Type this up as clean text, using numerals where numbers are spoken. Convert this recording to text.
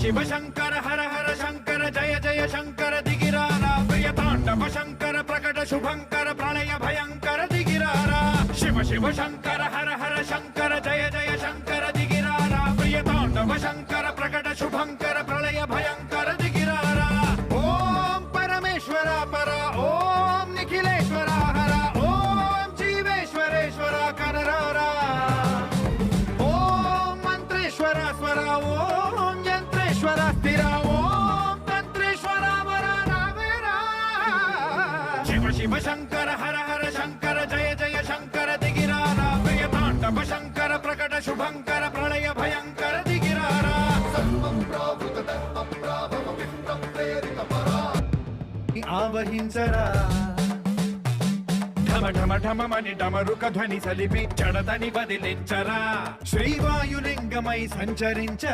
शिव शंकर हर हर शंकर जय जय शंकर दिगिरारा प्रिय तांडव शंकर प्रकट शुभंकर प्रलय भयंकर दिगिरारा शिव शिव शंकर हर हर शंकर जय जय शंकर दिगिरारा प्रिय तांडव शंकर प्रकट शुभंकर प्रलय भयंकर दिगिरारा ओम परमेश्वर पर ओम निखिलेश्वर हर ओम जीवेश्वरेश्वर कररारा ओम मंत्रेश्वर स्वर ओम यंत्रेश्वर स्थिर ओम तंत्रेश्वर वररावेरा शिव शिव शंकर हर हर शंकर जय जय शंकर दिगिरारा प्रिय तांडव शंकर प्रकट शुभंकर प्रलय भयंकर दिगिरारा ఆవహించరా ఢమ ఢమ ఢమమని డమరుక ధ్వని సలిపి జడదని వదిలించరా శ్రీవాయులింగమై సంచరించ